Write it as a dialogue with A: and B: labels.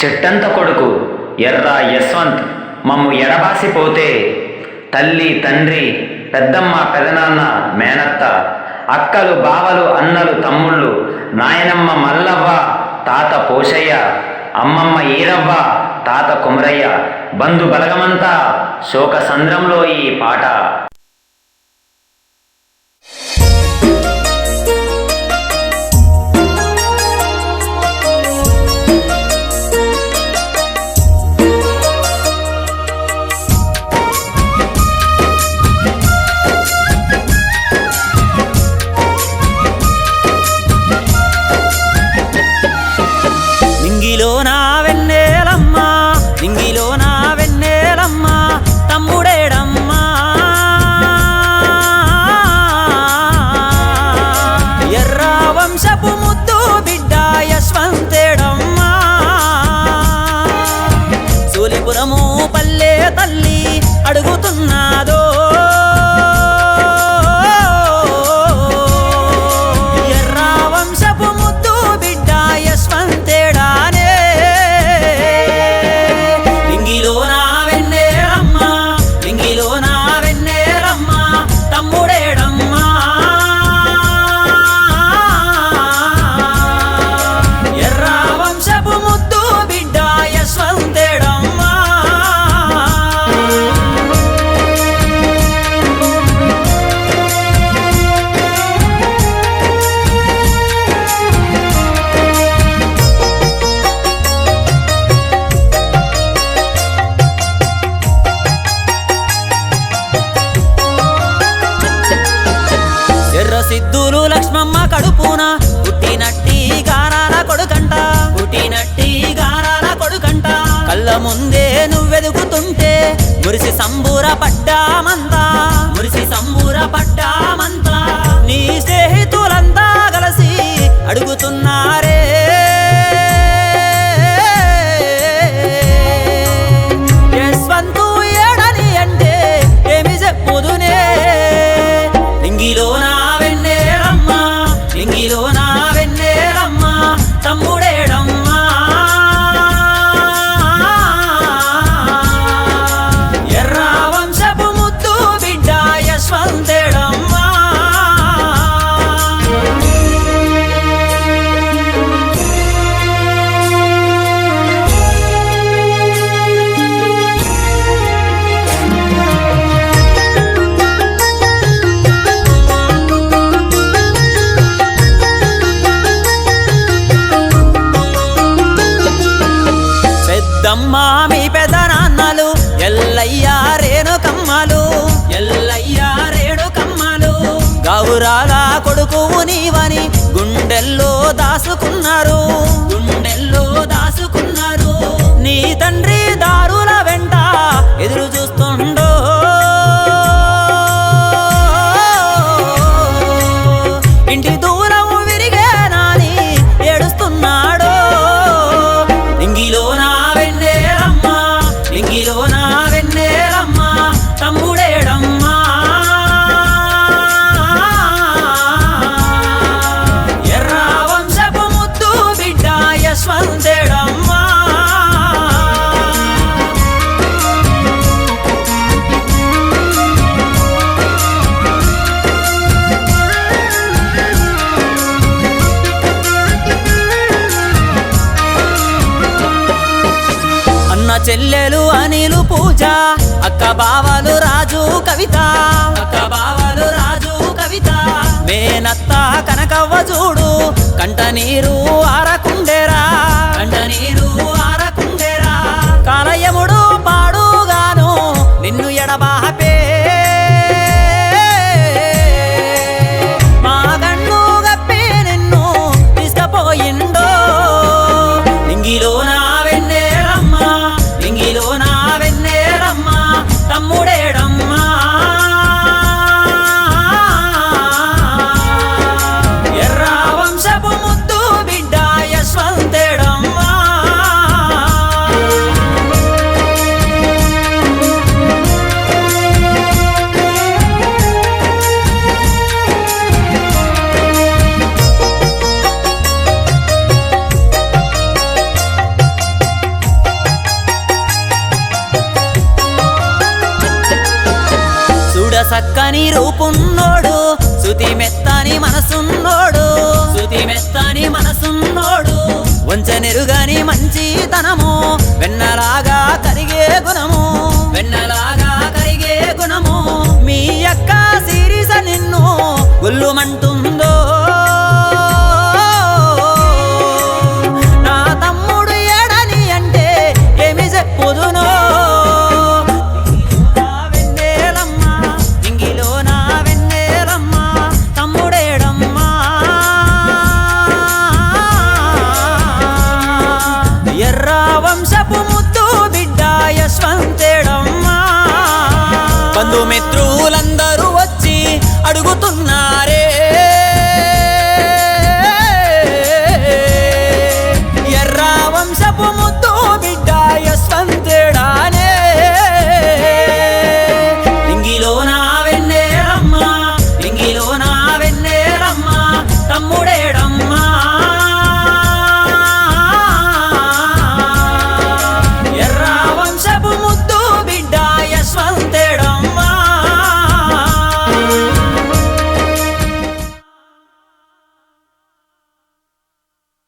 A: చెట్టంత కొడుకు ఎర్ర యశ్వంత్ మమ్ము ఎడబాసిపోతే తల్లి తండ్రి పెద్దమ్మ పెదనాన్న మేనత్త అక్కలు బావలు అన్నలు తమ్ముళ్ళు నాయనమ్మ మల్లవ్వ తాత పోషయ్య అమ్మమ్మ ఈరవ్వ తాత కుమరయ్య బంధు బలగమంతా శోక సంద్రంలో ఈ పాట.
B: పల్లె తల్లి అడుగుతున్నాదో ఎర్ర వంశపు ముద్దు బిడ్డ యశ్వంతేడానే లింగిలో నా వెన్నెలమ్మ లింగిలో నా వెన్నెలమ్మ తమ్ముడేడమ్మా ఎర్ర వంశపు ముద్దు బిడ్డ యశ్వంతేడమ్మా. సిద్ధులు లక్ష్మమ్మ కడుపున పుట్టినట్టి గారాల కొడుకంట పుట్టినట్టి గారాల కొడుకంట కళ్ళ ముందే నువ్వెదుగుతుంటే మురిసి సంబూర పడ్డామంతా మురిసి సంబూర పడ్డామంతా నీ స్నేహితులంతా కలిసి అడుగుతున్నారే యశ్వంతు ఏడని అంటే ఏమి చెప్పుదునే లింగిలో లింగిలో నా వెన్నెలమ్మ తమ్ముడేడమ్మా ఎర్ర వంశపు ముద్దు బిడ్డ యశ్వంతేడమ్మా. పెద్దమ్మా మీ పెదనాన్నలు ఎల్లయ్య రేణుకమ్మలు ఎల్లయ్య రేణుకమ్మలు గౌరాల కొడుకువు నీవని గుండెల్లో దాసుకున్నారు గుండెల్లో దాసుకున్నారు నీ తండ్రి దారుల వెంట ఎదురు చూస్తుండో ఇంటి దూరం విరిగే నాని ఏడుస్తున్నాడో లింగిలో నా వెన్నెలమ్మ లింగిలో నా వెన్నెలమ్మ తమ్ముడేడమ్మా ఎర్ర వంశపు ముద్దు బిడ్డ యశ్వంతేడమ్మా. చెల్లెలు అనిలు పూజ అక్క బావలు రాజు కవిత అక్క బావలు రాజు కవిత మేనత్త కనకవ్వ చూడు కంట నీరు ఆరకుండేరా కంట నీరు ఆరకుండేరా కాలయముడు పాడుగాను నిన్ను ఎడబాపే మా గన్ను గప్పి నిన్ను తీసుకపోయిండో లింగిలో నా వెన్నెలమ్మ లింగిలో నా వెన్నెలమ్మ తమ్ముడేడమ్మా ఎర్ర వంశపు ముద్దు బిడ్డ యశ్వంతేడమ్మా. చక్కని రూపున్నోడు శృతి మెత్తని మనసున్నోడు వంచనెరుగని మంచితనము వెన్నలాగా కరిగే గుణము మీ అక్క సిరిస నిన్ను గుల్లుమంటుందో నా తమ్ముడు ఏడని అంటే ఏమి చెప్పుదునో నింగిలో నా వెన్నెలమ్మ తమ్ముడేడమ్మా ఎర్ర వంశపు ముద్దు బిడ్డ యశ్వంతేడమ్మా బంధుమిత్రులందరూ వచ్చి అడుగుతున్నారే